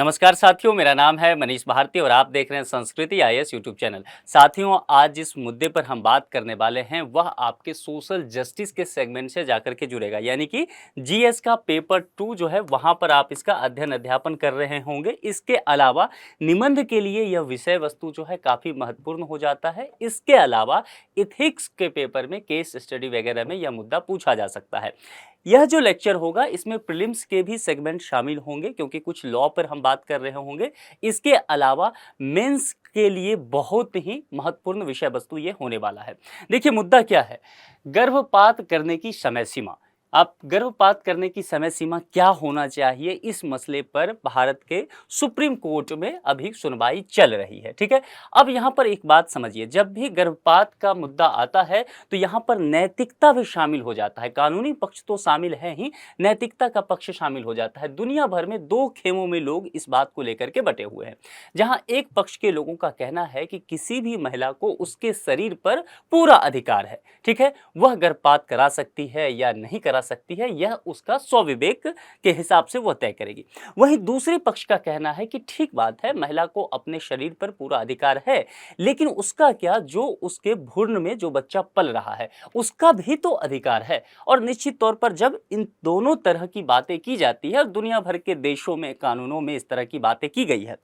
नमस्कार साथियों, मेरा नाम है मनीष भारती और आप देख रहे हैं संस्कृति आईएएस यूट्यूब चैनल। साथियों, आज जिस मुद्दे पर हम बात करने वाले हैं वह आपके सोशल जस्टिस के सेगमेंट से जाकर के जुड़ेगा, यानी कि जीएस का पेपर 2 जो है वहां पर आप इसका अध्ययन अध्यापन कर रहे होंगे। इसके अलावा निबंध के लिए यह विषय वस्तु जो है काफ़ी महत्वपूर्ण हो जाता है। इसके अलावा इथिक्स के पेपर में, केस स्टडी वगैरह में यह मुद्दा पूछा जा सकता है। यह जो लेक्चर होगा इसमें प्रीलिम्स के भी सेगमेंट शामिल होंगे, क्योंकि कुछ लॉ पर हम बात कर रहे होंगे। इसके अलावा मेंस के लिए बहुत ही महत्वपूर्ण विषय वस्तु ये होने वाला है। देखिए, मुद्दा क्या है, गर्भपात करने की समय सीमा। आप गर्भपात करने की समय सीमा क्या होना चाहिए, इस मसले पर भारत के सुप्रीम कोर्ट में अभी सुनवाई चल रही है। ठीक है, अब यहाँ पर एक बात समझिए, जब भी गर्भपात का मुद्दा आता है तो यहाँ पर नैतिकता भी शामिल हो जाता है। कानूनी पक्ष तो शामिल है ही, नैतिकता का पक्ष शामिल हो जाता है। दुनिया भर में दो खेमों में लोग इस बात को लेकर के बटे हुए हैं। जहाँ एक पक्ष के लोगों का कहना है कि किसी भी महिला को उसके शरीर पर पूरा अधिकार है, ठीक है, वह गर्भपात करा सकती है या नहीं करा सकती है, यह उसका स्वविवेक के हिसाब से वह तय करेगी। वहीं दूसरे पक्ष का कहना है कि ठीक बात है, महिला को अपने शरीर पर पूरा अधिकार है, लेकिन उसका क्या, जो उसके भ्रूण में जो बच्चा पल रहा है उसका भी तो अधिकार है। और निश्चित तौर पर जब इन दोनों तरह की बातें की जाती है और दुनिया भर के देशों में कानूनों में इस तरह की बातें की गई है,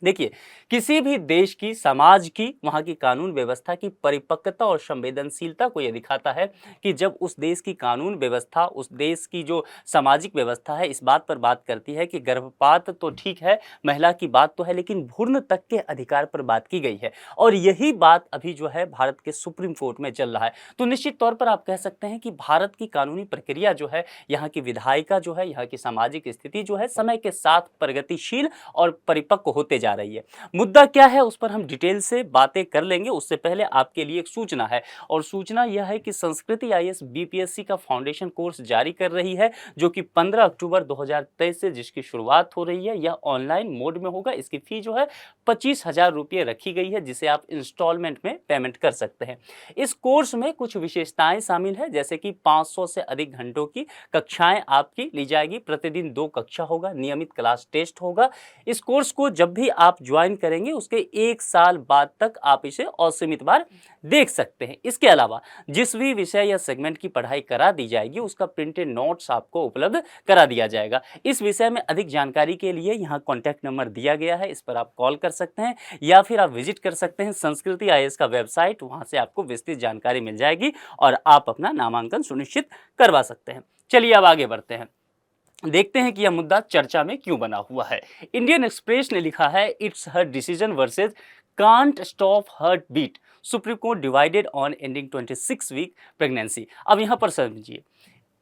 देखिए, किसी भी देश की, समाज की, वहाँ की कानून व्यवस्था की परिपक्वता और संवेदनशीलता को यह दिखाता है कि जब उस देश की कानून व्यवस्था, उस देश की जो सामाजिक व्यवस्था है, इस बात पर बात करती है कि गर्भपात तो ठीक है, महिला की बात तो है, लेकिन भ्रूण तक के अधिकार पर बात की गई है। और यही बात अभी जो है भारत के सुप्रीम कोर्ट में चल रहा है। तो निश्चित तौर पर आप कह सकते हैं कि भारत की कानूनी प्रक्रिया जो है, यहाँ की विधायिका जो है, यहाँ की सामाजिक स्थिति जो है, समय के साथ प्रगतिशील और परिपक्व होते जा रही है। मुद्दा क्या है उस पर हम डिटेल से बातें कर लेंगे। उससे पहले आपके लिए एक सूचना है, और सूचना यह है कि संस्कृति आईएएस बीपीएससी का फाउंडेशन कोर्स जारी कर रही है, जो कि 15 अक्टूबर 2023 से जिसकी शुरुआत हो रही है। यह ऑनलाइन मोड में होगा। इसकी फी जो है 25,000 रुपये रखी गई है, जिसे आप इंस्टॉलमेंट में पेमेंट कर सकते हैं। इस कोर्स में कुछ विशेषताएं शामिल है, जैसे कि 500 से अधिक घंटों की कक्षाएं आपकी ली जाएगी। प्रतिदिन 2 कक्षा होगा, नियमित क्लास टेस्ट होगा। इस कोर्स को जब भी आप ज्वाइन करेंगे उसके 1 साल बाद तक आप इसे असीमित बार देख सकते हैं। इसके अलावा जिस भी विषय या सेगमेंट की पढ़ाई करा दी जाएगी उसका प्रिंटेड नोट्स आपको उपलब्ध करा दिया जाएगा। इस विषय में अधिक जानकारी के लिए यहाँ कॉन्टैक्ट नंबर दिया गया है, इस पर आप कॉल कर सकते हैं या फिर आप विजिट कर सकते हैं संस्कृति आईएएस का वेबसाइट। वहाँ से आपको विस्तृत जानकारी मिल जाएगी और आप अपना नामांकन सुनिश्चित करवा सकते हैं। चलिए अब आगे बढ़ते हैं, देखते हैं कि यह मुद्दा चर्चा में क्यों बना हुआ है। इंडियन एक्सप्रेस ने लिखा है, it's her decision versus can't stop heart beat, Supreme Court divided on ending 26 week pregnancy. अब यहां पर समझिए,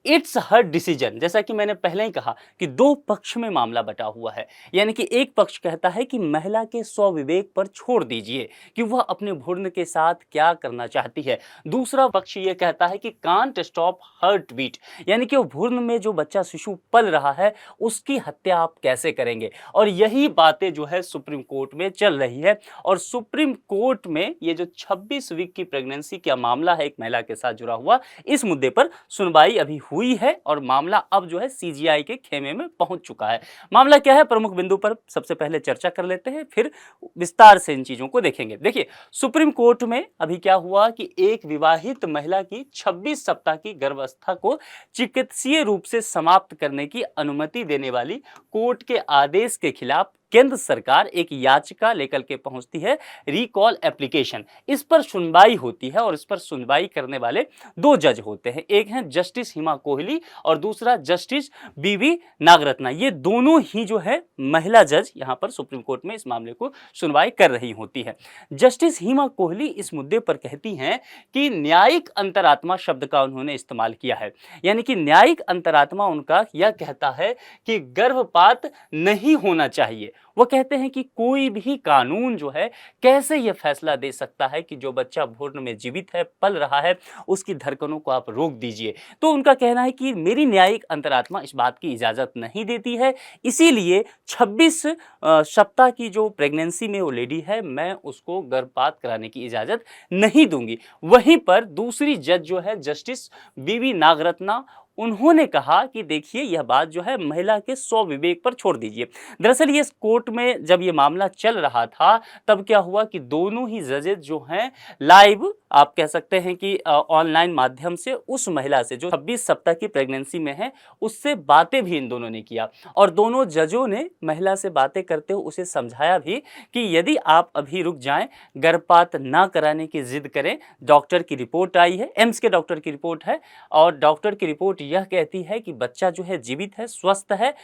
इट्स हर डिसीजन, जैसा कि मैंने पहले ही कहा कि दो पक्ष में मामला बटा हुआ है। यानी कि एक पक्ष कहता है कि महिला के स्वविवेक पर छोड़ दीजिए कि वह अपने भ्रूण के साथ क्या करना चाहती है। दूसरा पक्ष ये कहता है कि कांट स्टॉप हार्ट बीट, यानी कि वो भ्रूण में जो बच्चा शिशु पल रहा है उसकी हत्या आप कैसे करेंगे। और यही बातें जो है सुप्रीम कोर्ट में चल रही है। और सुप्रीम कोर्ट में ये जो 26 वीक की प्रेगनेंसी का मामला है एक महिला के साथ जुड़ा हुआ, इस मुद्दे पर सुनवाई अभी हुई है और मामला अब जो है सीजीआई के खेमे में पहुंच चुका है। मामला क्या है, प्रमुख बिंदु पर सबसे पहले चर्चा कर लेते हैं, फिर विस्तार से इन चीजों को देखेंगे। देखिए, सुप्रीम कोर्ट में अभी क्या हुआ कि एक विवाहित महिला की 26 सप्ताह की गर्भावस्था को चिकित्सीय रूप से समाप्त करने की अनुमति देने वाली कोर्ट के आदेश के खिलाफ केंद्र सरकार एक याचिका लेकर के पहुंचती है, रिकॉल एप्लीकेशन। इस पर सुनवाई होती है और इस पर सुनवाई करने वाले दो जज होते हैं, एक हैं जस्टिस हिमा कोहली और दूसरा जस्टिस बीवी नागरत्ना। ये दोनों ही जो है महिला जज यहां पर सुप्रीम कोर्ट में इस मामले को सुनवाई कर रही होती है। जस्टिस हिमा कोहली इस मुद्दे पर कहती हैं कि न्यायिक अंतरात्मा शब्द का उन्होंने इस्तेमाल किया है, यानी कि न्यायिक अंतरात्मा उनका यह कहता है कि गर्भपात नहीं होना चाहिए। वो कहते हैं कि कोई भी कानून जो है कैसे यह फैसला दे सकता है कि जो बच्चा भ्रूण में जीवित है, पल रहा है, उसकी धड़कनों को आप रोक दीजिए। तो उनका कहना है कि मेरी न्यायिक अंतरात्मा इस बात की इजाज़त नहीं देती है, इसीलिए 26 सप्ताह की जो प्रेगनेंसी में वो लेडी है, मैं उसको गर्भपात कराने की इजाज़त नहीं दूंगी। वहीं पर दूसरी जज जो है जस्टिस बीवी नागरत्ना, उन्होंने कहा कि देखिए यह बात जो है महिला के स्वविवेक पर छोड़ दीजिए। दरअसल ये कोर्ट में जब ये मामला चल रहा था तब क्या हुआ कि दोनों ही जजेस जो हैं लाइव आप कह सकते हैं कि ऑनलाइन माध्यम से उस महिला से जो 26 सप्ताह की प्रेगनेंसी में है उससे बातें भी इन दोनों ने किया और दोनों जजों ने महिला से बातें करते हुए उसे समझाया भी कि यदि आप अभी रुक जाएं, गर्भपात ना कराने की जिद करें, डॉक्टर की रिपोर्ट आई है, एम्स के डॉक्टर की रिपोर्ट है और डॉक्टर की रिपोर्ट यह कहती है कि बच्चा जो है जीवित है, स्वस्थ है।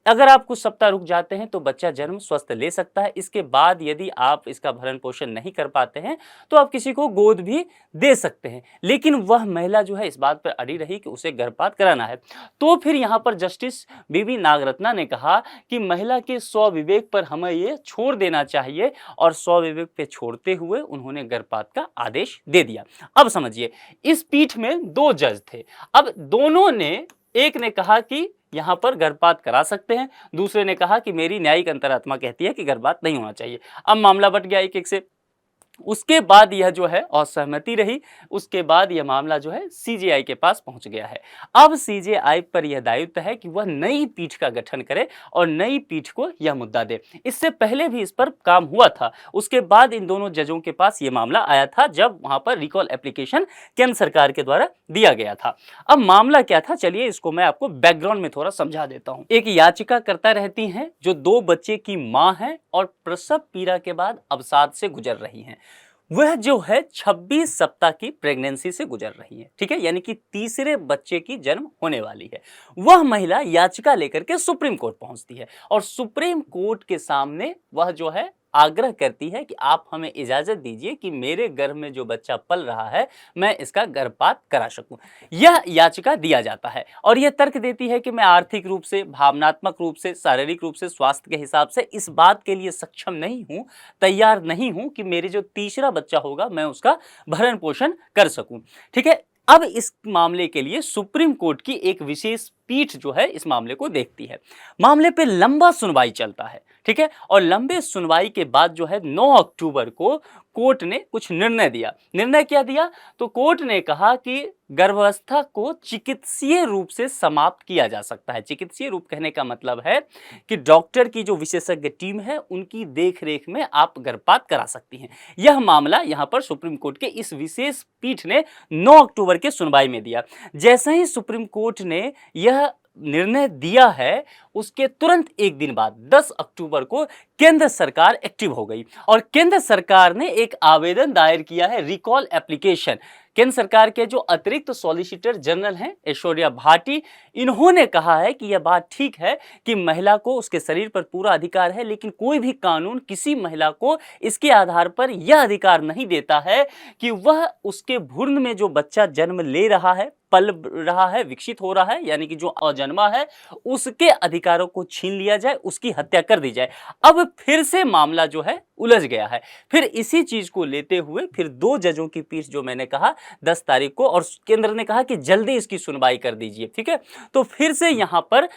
अगर आप कुछ सप्ताह रुक जाते हैं तो बच्चा जन्म स्वस्थ ले सकता है। इसके बाद यदि आप इसका भरण पोषण नहीं कर पाते हैं तो आप किसी को गोद भी दे सकते हैं। लेकिन वह महिला जो है इस बात पर अड़ी रही कि उसे गर्भपात कराना है। तो फिर यहाँ पर जस्टिस बीबी नागरत्ना ने कहा कि महिला के स्वविवेक पर हमें ये छोड़ देना चाहिए और स्वविवेक पे छोड़ते हुए उन्होंने गर्भपात का आदेश दे दिया। अब समझिए, इस पीठ में दो जज थे। अब दोनों ने, एक ने कहा कि यहां पर गर्भपात करा सकते हैं, दूसरे ने कहा कि मेरी न्यायिक अंतरात्मा कहती है कि गर्भपात नहीं होना चाहिए। अब मामला बट गया एक एक से। उसके बाद यह जो है असहमति रही, उसके बाद यह मामला जो है सीजेआई के पास पहुंच गया है। अब सीजेआई पर यह दायित्व है कि वह नई पीठ का गठन करे और नई पीठ को यह मुद्दा दे। इससे पहले भी इस पर काम हुआ था। उसके बाद इन दोनों जजों के पास यह मामला आया था जब वहां पर रिकॉल एप्लीकेशन केंद्र सरकार के द्वारा दिया गया था। अब मामला क्या था, चलिए इसको मैं आपको बैकग्राउंड में थोड़ा समझा देता हूं। एक याचिकाकर्ता रहती हैं जो 2 बच्चे की मां है और प्रसव पीड़ा के बाद अवसाद से गुजर रही हैं। वह जो है 26 सप्ताह की प्रेगनेंसी से गुजर रही है, ठीक है, यानी कि तीसरे बच्चे की जन्म होने वाली है। वह महिला याचिका लेकर के सुप्रीम कोर्ट पहुंचती है और सुप्रीम कोर्ट के सामने वह जो है आग्रह करती है कि आप हमें इजाजत दीजिए कि मेरे गर्भ में जो बच्चा पल रहा है मैं इसका गर्भपात करा सकूं। यह याचिका दिया जाता है और यह तर्क देती है कि मैं आर्थिक रूप से, भावनात्मक रूप से, शारीरिक रूप से, स्वास्थ्य के हिसाब से इस बात के लिए सक्षम नहीं हूं, तैयार नहीं हूं कि मेरे जो तीसरा बच्चा होगा मैं उसका भरण पोषण कर सकूं। ठीक है, अब इस मामले के लिए सुप्रीम कोर्ट की एक विशेष पीठ जो है इस मामले को देखती है। मामले पे लंबा सुनवाई चलता है, ठीक है, और लंबे सुनवाई के बाद जो है 9 अक्टूबर को कोर्ट ने कुछ निर्णय दिया। निर्णय क्या दिया? तो कोर्ट ने कहा कि गर्भावस्था को चिकित्सीय रूप से समाप्त किया जा सकता है। चिकित्सीय रूप कहने का मतलब है कि डॉक्टर की जो विशेषज्ञ टीम है उनकी देखरेख में आप गर्भपात करा सकती हैं। यह मामला यहाँ पर सुप्रीम कोर्ट के इस विशेष पीठ ने 9 अक्टूबर के सुनवाई में दिया। जैसे ही सुप्रीम कोर्ट ने यह निर्णय दिया है उसके तुरंत एक दिन बाद 10 अक्टूबर को केंद्र सरकार एक्टिव हो गई और केंद्र सरकार ने एक आवेदन दायर किया है, रिकॉल एप्लीकेशन। केंद्र सरकार के जो अतिरिक्त सॉलिसिटर जनरल हैं ऐश्वर्या भाटी, इन्होंने कहा है कि यह बात ठीक है कि महिला को उसके शरीर पर पूरा अधिकार है, लेकिन कोई भी कानून किसी महिला को इसके आधार पर यह अधिकार नहीं देता है कि वह उसके भ्रूण में जो बच्चा जन्म ले रहा है, पल रहा है, विकसित हो रहा है, यानी कि जो अजन्मा है, उसके अधिकारों को छीन लिया जाए, उसकी हत्या कर दी जाए। अब फिर से मामला जो है उलझ गया है। फिर इसी चीज को लेते हुए फिर 2 जजों की पीठ, जो मैंने कहा 10 तारीख को, और केंद्र ने कहा कि जल्दी इसकी सुनवाई कर दीजिए, ठीक है। तो फिर से यहां पर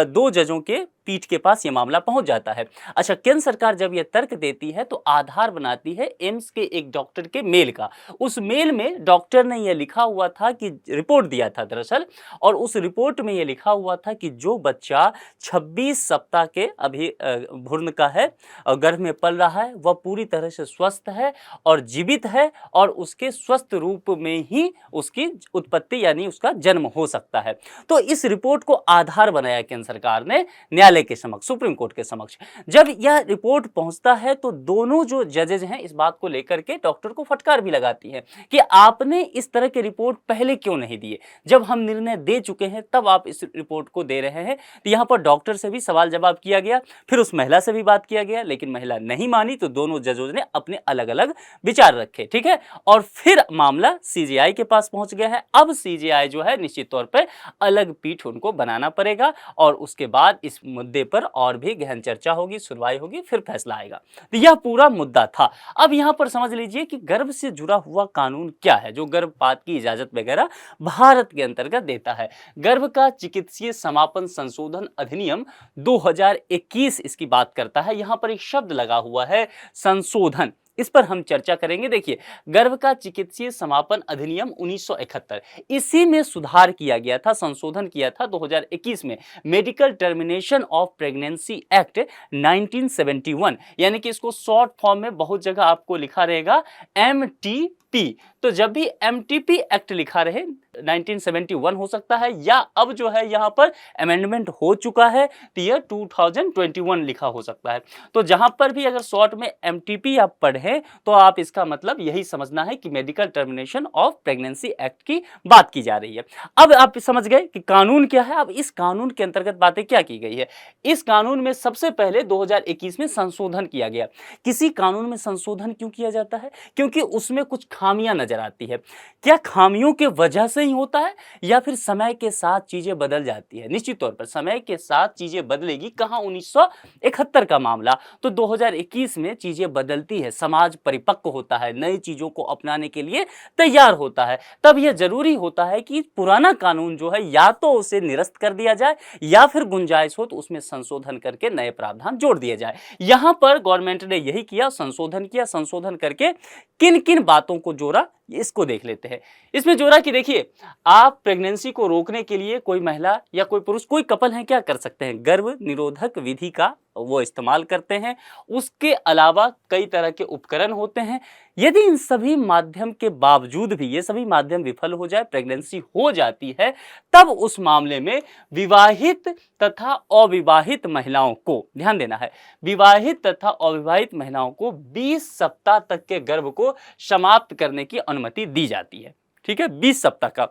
2 जजों के पीठ के पास यह मामला पहुंच जाता है। अच्छा, केंद्र सरकार जब यह तर्क देती है तो आधार बनाती है एम्स के एक डॉक्टर के मेल का। उस मेल में डॉक्टर ने यह लिखा हुआ था कि रिपोर्ट दिया था दरअसल, और उस रिपोर्ट में यह लिखा हुआ था कि जो बच्चा 26 सप्ताह के अभी भ्रूण का है और गर्भ में पल रहा है वह पूरी तरह से स्वस्थ है और जीवित है और उसके स्वस्थ रूप में ही उसकी उत्पत्ति यानी उसका जन्म हो सकता है। तो इस रिपोर्ट को आधार बनाया केंद्र सरकार ने न्यायालय के समक्ष, सुप्रीम कोर्ट के समक्ष। जब यह रिपोर्ट पहुंचता है तो दोनों जो जजेज हैं इस बात को लेकर के डॉक्टर को फटकार भी लगाती है कि आपने इस तरह के रिपोर्ट पहले क्यों नहीं दिए, जब हम निर्णय दे चुके हैं तब आप इस रिपोर्ट को दे रहे हैं। तो यहां पर डॉक्टर से भी सवाल जवाब किया गया, फिर उस महिला से भी बात किया गया, लेकिन महिला नहीं मानी, तो दोनों जजों ने अपने अलग अलग विचार रखे, ठीक है। और फिर मामला सीजेआई के पास पहुंच गया है। अब सीजेआई जो है निश्चित तौर पर अलग पीठ उनको बनाना पड़ेगा और उसके बाद इस मुद्दे पर और भी गहन चर्चा होगी, सुनवाई होगी, फिर फैसला आएगा। तो यह पूरा मुद्दा था। अब यहां पर समझ लीजिए कि गर्भ से जुड़ा हुआ कानून क्या है जो गर्भपात की इजाजत वगैरह भारत के अंतर्गत देता है। गर्भ का चिकित्सीय समापन संशोधन अधिनियम 2021 इसकी बात करता है। यहां पर एक शब्द लगा हुआ है, संशोधन। इस पर हम चर्चा करेंगे। देखिए, गर्भ का चिकित्सीय समापन अधिनियम 1971, इसी में सुधार किया गया था, संशोधन किया था 2021 में, medical termination of pregnancy act 1971, यानी कि इसको शॉर्ट फॉर्म में बहुत जगह आपको लिखा रहेगा MTP। तो जब भी MTP एक्ट लिखा रहे 1971 हो सकता है, या अब जो है यहाँ पर अमेंडमेंट हो चुका है तो यह 2021 लिखा हो सकता है। तो जहां पर भी अगर शॉर्ट में MTP आप पढ़ें तो आप इसका मतलब यही समझना है कि medical termination of pregnancy act की बात की जा रही है। अब आप समझ गए कि कानून क्या है। अब इस कानून के अंतर्गत बातें क्या की गई है। इस कानून में सबसे पहले 2021 में संशोधन किया गया। किसी कानून में संशोधन क्यों किया जाता है? क्योंकि उसमें कुछ खामियां नजर आती है। क्या खामियों के वजह से ही होता है या फिर समय के साथ चीजें बदल जाती है? निश्चित तौर पर समय के साथ चीजें बदलेगी। कहां 1971 का मामला, तो 2021 में चीजें बदलती है, समाज परिपक्व होता है, नई चीजों को अपनाने के लिए तैयार होता है। तब यह जरूरी होता है कि पुराना कानून जो है या तो उसे निरस्त कर दिया जाए या फिर गुंजाइश हो तो उसमें संशोधन करके नए प्रावधान जोड़ दिए जाए। यहां पर गवर्नमेंट ने यही किया, संशोधन किया। संशोधन करके किन किन बातों को जोड़ा इसको देख लेते हैं। इसमें जोड़ा कि देखिए, आप प्रेगनेंसी को रोकने के लिए कोई महिला या कोई पुरुष, कोई कपल है, क्या कर सकते हैं? गर्भ निरोधक विधि का वो इस्तेमाल करते हैं। उसके अलावा कई तरह के उपकरण होते हैं। यदि इन सभी माध्यम के बावजूद भी ये सभी माध्यम विफल हो जाए, प्रेगनेंसी हो जाती है, तब उस मामले में विवाहित तथा अविवाहित महिलाओं को, ध्यान देना है, विवाहित तथा अविवाहित महिलाओं को 20 सप्ताह तक के गर्भ को समाप्त करने की अनुमति दी जाती है। ठीक है, 20 सप्ताह का।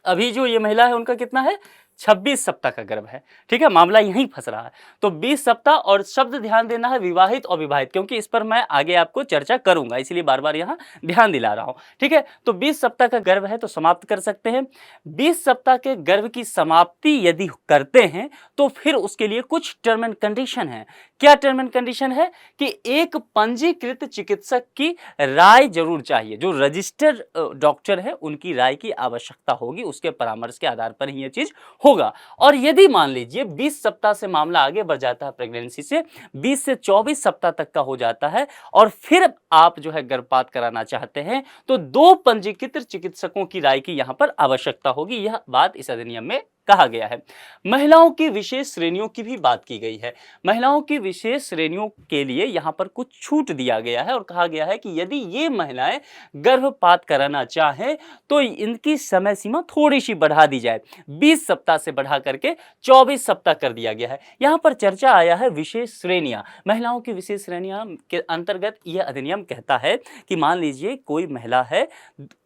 अभी जो ये महिला है उनका कितना है? 26 सप्ताह का गर्भ है। ठीक है, मामला यहीं फंस रहा है। तो 20 सप्ताह, और शब्द ध्यान देना है विवाहित और विवाहित, क्योंकि इस पर मैं आगे आपको चर्चा करूंगा, इसलिए बार बार यहां ध्यान दिला रहा हूं। ठीक है, तो 20 सप्ताह का गर्भ है तो समाप्त कर सकते हैं। 20 सप्ताह के गर्भ की समाप्ति यदि करते हैं तो फिर उसके लिए कुछ टर्म एंड कंडीशन है। क्या टर्म एंड कंडीशन है? कि एक पंजीकृत चिकित्सक की राय जरूर चाहिए, जो रजिस्टर्ड डॉक्टर है उनकी राय की आवश्यकता होगी। उसके परामर्श के आधार पर ही यह चीज होगा। और यदि मान लीजिए 20 सप्ताह से मामला आगे बढ़ जाता है, प्रेगनेंसी से 20 से 24 सप्ताह तक का हो जाता है, और फिर आप जो है गर्भपात कराना चाहते हैं, तो 2 पंजीकृत चिकित्सकों की राय की यहां पर आवश्यकता होगी। यह बात इस अधिनियम में कहा गया है। महिलाओं की विशेष श्रेणियों की भी बात की गई है। महिलाओं की विशेष श्रेणियों के लिए यहां पर कुछ छूट दिया गया है और कहा गया है कि यदि ये महिलाएं गर्भपात कराना चाहें तो इनकी समय सीमा थोड़ी सी बढ़ा दी जाए। 20 सप्ताह से बढ़ा करके 24 सप्ताह कर दिया गया है। यहां पर चर्चा आया है विशेष श्रेणियां। महिलाओं की विशेष श्रेणियां के अंतर्गत यह अधिनियम कहता है कि मान लीजिए कोई महिला है,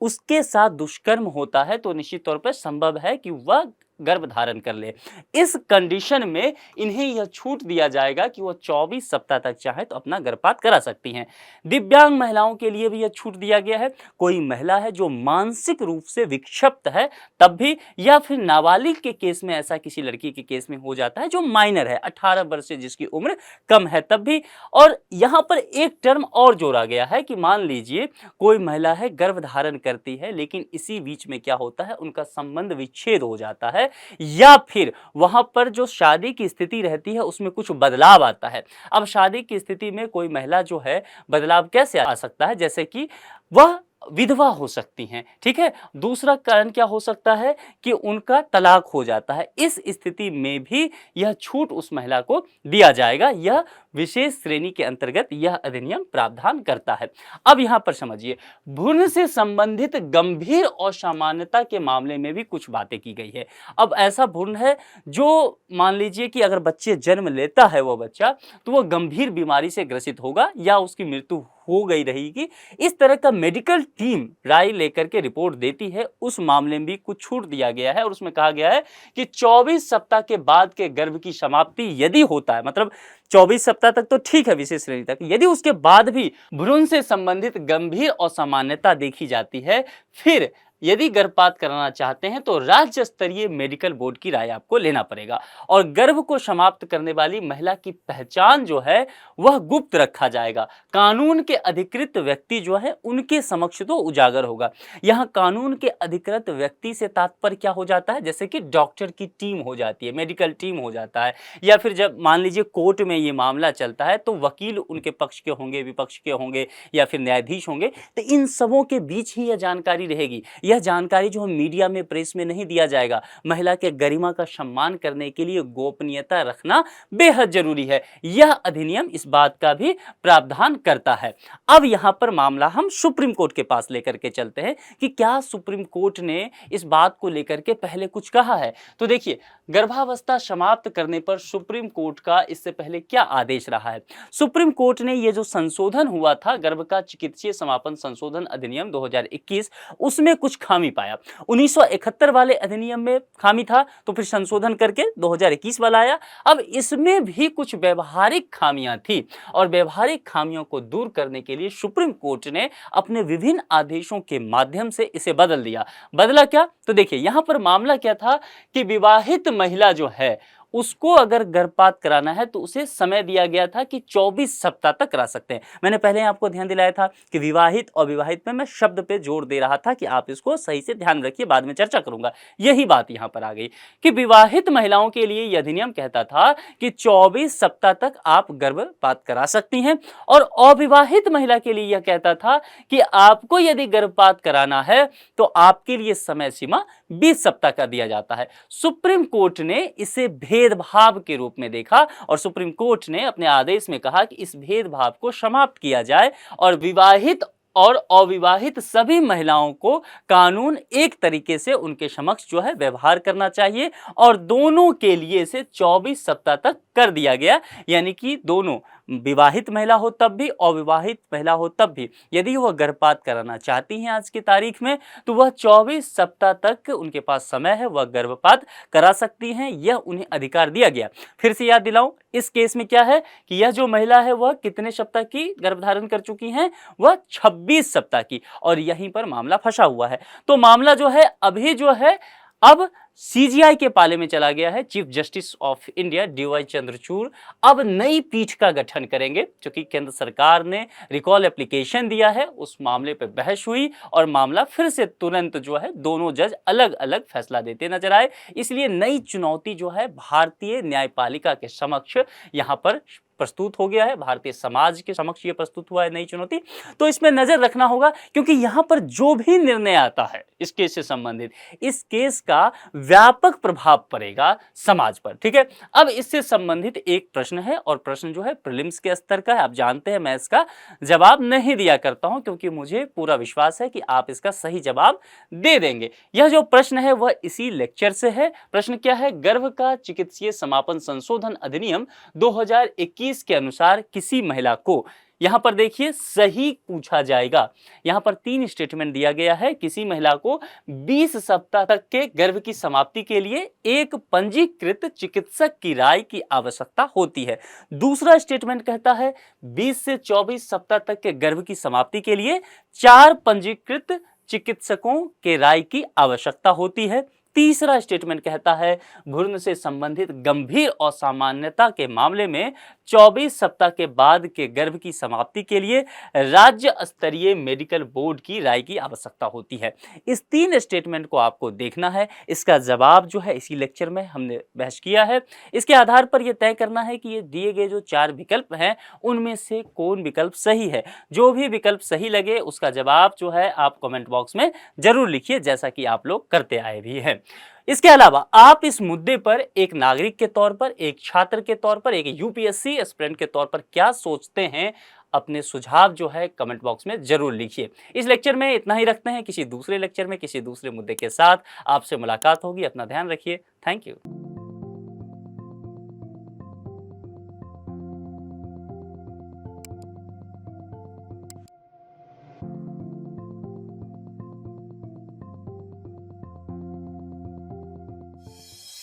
उसके साथ दुष्कर्म होता है, तो निश्चित तौर पर संभव है कि वह गर्भ धारण कर ले। इस कंडीशन में इन्हें यह छूट दिया जाएगा कि वो 24 सप्ताह तक चाहे तो अपना गर्भपात करा सकती हैं। दिव्यांग महिलाओं के लिए भी यह छूट दिया गया है। कोई महिला है जो मानसिक रूप से विक्षिप्त है तब भी, या फिर नाबालिग के केस में, ऐसा किसी लड़की के केस में हो जाता है जो माइनर है, 18 वर्ष से जिसकी उम्र कम है, तब भी। और यहां पर एक टर्म और जोड़ा गया है कि मान लीजिए कोई महिला है, गर्भ धारण करती है, लेकिन इसी बीच में क्या होता है, उनका संबंध विच्छेद हो जाता है, या फिर वहां पर जो शादी की स्थिति रहती है उसमें कुछ बदलाव आता है। अब शादी की स्थिति में कोई महिला जो है, बदलाव कैसे आ सकता है? जैसे कि वह विधवा हो सकती हैं। ठीक है, दूसरा कारण क्या हो सकता है कि उनका तलाक हो जाता है। इस स्थिति में भी यह छूट उस महिला को दिया जाएगा। यह विशेष श्रेणी के अंतर्गत यह अधिनियम प्रावधान करता है। अब यहां पर समझिए, भ्रूण से संबंधित गंभीर असामान्यता के मामले में भी कुछ बातें की गई है। अब ऐसा भ्रूण है जो मान लीजिए कि अगर बच्चे जन्म लेता है वो बच्चा, तो वह गंभीर बीमारी से ग्रसित होगा या उसकी मृत्यु हो गई रहेगी। इस तरह का मेडिकल टीम राय लेकर के रिपोर्ट देती है। उस मामले में भी कुछ छूट दिया गया है और उसमें कहा गया है कि 24 सप्ताह के बाद के गर्भ की समाप्ति यदि होता है, मतलब 24 सप्ताह तक तो ठीक है विशेष श्रेणी तक, यदि उसके बाद भी भ्रूण से संबंधित गंभीर असामान्यता देखी जाती है, फिर यदि गर्भपात कराना चाहते हैं तो राज्य स्तरीय मेडिकल बोर्ड की राय आपको लेना पड़ेगा और गर्भ को समाप्त करने वाली महिला की पहचान जो है वह गुप्त रखा जाएगा। कानून के अधिकृत व्यक्ति जो है उनके समक्ष तो उजागर होगा। यहाँ कानून के अधिकृत व्यक्ति से तात्पर्य क्या हो जाता है, जैसे कि डॉक्टर की टीम हो जाती है, मेडिकल टीम हो जाता है, या फिर जब मान लीजिए कोर्ट में ये मामला चलता है तो वकील उनके पक्ष के होंगे, विपक्ष के होंगे या फिर न्यायाधीश होंगे, तो इन सबों के बीच ही यह जानकारी रहेगी। यह जानकारी जो मीडिया में, प्रेस में नहीं दिया जाएगा। महिला के गरिमा का सम्मान करने के लिए गोपनीयता रखना बेहद जरूरी है। यह अधिनियम इस बात का भी प्रावधान करता है। अब यहां पर मामला हम सुप्रीम कोर्ट के पास लेकर के चलते हैं कि क्या सुप्रीम कोर्ट ने इस बात को लेकर के पहले कुछ कहा है। तो देखिए, गर्भावस्था समाप्त करने पर सुप्रीम कोर्ट का इससे पहले क्या आदेश रहा है। सुप्रीम कोर्ट ने ये जो संशोधन हुआ था, गर्भ का चिकित्सीय समापन संशोधन अधिनियम 2021, उसमें कुछ खामी पाया। 1971 वाले अधिनियम में खामी था तो फिर संशोधन करके 2021 वाला आया। अब इसमें भी कुछ व्यवहारिक खामियां थी और व्यवहारिक खामियों को दूर करने के लिए सुप्रीम कोर्ट ने अपने विभिन्न आदेशों के माध्यम से इसे बदल दिया। बदला क्या, तो देखिए यहां पर मामला क्या था कि विवाहित महिला जो है उसको अगर गर्भपात कराना है तो उसे समय दिया गया था कि 24 सप्ताह तक करा सकते हैं। मैंने पहले आपको ध्यान दिलाया था कि विवाहित और विवाहित में मैं शब्द पे जोर दे रहा था कि आप इसको सही से ध्यान रखिए, बाद में चर्चा करूंगा। यही बात यहां पर आ गई कि विवाहित महिलाओं के लिए यह अधिनियम कहता था कि 24 सप्ताह तक आप गर्भपात करा सकती हैं और अविवाहित महिला के लिए यह कहता था कि आपको यदि गर्भपात कराना है तो आपके लिए समय सीमा 20 सप्ताह का दिया जाता है। सुप्रीम कोर्ट ने इसे भेदभाव के रूप में देखा और सुप्रीम कोर्ट ने अपने आदेश में कहा कि इस भेदभाव को समाप्त किया जाए और विवाहित और अविवाहित सभी महिलाओं को कानून एक तरीके से उनके समक्ष जो है व्यवहार करना चाहिए और दोनों के लिए इसे 24 सप्ताह तक कर दिया गया। यानी कि दोनों, विवाहित महिला हो तब भी, अविवाहित महिला हो तब भी, यदि वह गर्भपात कराना चाहती हैं आज की तारीख में तो वह 24 सप्ताह तक उनके पास समय है, वह गर्भपात करा सकती हैं। यह उन्हें अधिकार दिया गया। फिर से याद दिलाऊं, इस केस में क्या है कि यह जो महिला है वह कितने सप्ताह की गर्भधारण कर चुकी हैं, वह 26 सप्ताह की, और यहीं पर मामला फंसा हुआ है। तो मामला जो है अभी जो है अब सीजीआई के पाले में चला गया है। Chief Justice of India DY Chandrachud अब नई पीठ का गठन करेंगे, क्योंकि केंद्र सरकार ने रिकॉल एप्लीकेशन दिया है, उस मामले पर बहस हुई और मामला फिर से तुरंत जो है दोनों जज अलग अलग फैसला देते नजर आए। इसलिए नई चुनौती जो है भारतीय न्यायपालिका के समक्ष यहां पर प्रस्तुत हो गया है, भारतीय समाज के समक्ष ये प्रस्तुत हुआ है नई चुनौती। तो इसमें नजर रखना होगा, क्योंकि यहां पर जो भी निर्णय आता है इस केस से संबंधित, इस केस का व्यापक प्रभाव पड़ेगा समाज पर। ठीक है, अब इससे संबंधित एक प्रश्न है और प्रश्न जो है प्रीलिम्स के स्तर का है। आप जानते हैं मैं इसका जवाब नहीं दिया करता हूं, क्योंकि मुझे पूरा विश्वास है कि आप इसका सही जवाब दे देंगे। यह जो प्रश्न है वह इसी लेक्चर से है। प्रश्न क्या है, गर्भ का चिकित्सीय समापन संशोधन अधिनियम 2021 के अनुसार किसी महिला को, यहां पर देखिए सही पूछा जाएगा। यहां पर 3 स्टेटमेंट दिया गया है। किसी महिला को 20 सप्ताह तक के गर्भ की समाप्ति के लिए एक पंजीकृत चिकित्सक की राय की आवश्यकता होती है। दूसरा स्टेटमेंट कहता है 20 से 24 सप्ताह तक के गर्भ की समाप्ति के लिए 4 पंजीकृत चिकित्सकों के राय की आवश्यकता होती है। तीसरा स्टेटमेंट कहता है भ्रूण से संबंधित गंभीर असामान्यता के मामले में 24 सप्ताह के बाद के गर्भ की समाप्ति के लिए राज्य स्तरीय मेडिकल बोर्ड की राय की आवश्यकता होती है। इस 3 स्टेटमेंट को आपको देखना है। इसका जवाब जो है इसी लेक्चर में हमने बहस किया है। इसके आधार पर यह तय करना है कि ये दिए गए जो 4 विकल्प हैं उनमें से कौन विकल्प सही है। जो भी विकल्प सही लगे उसका जवाब जो है आप कमेंट बॉक्स में जरूर लिखिए, जैसा कि आप लोग करते आए भी हैं। इसके अलावा आप इस मुद्दे पर एक नागरिक के तौर पर, एक छात्र के तौर पर, एक यूपीएससी एस्पिरेंट के तौर पर क्या सोचते हैं, अपने सुझाव जो है कमेंट बॉक्स में जरूर लिखिए। इस लेक्चर में इतना ही रखते हैं। किसी दूसरे लेक्चर में किसी दूसरे मुद्दे के साथ आपसे मुलाकात होगी। अपना ध्यान रखिए। Thank you.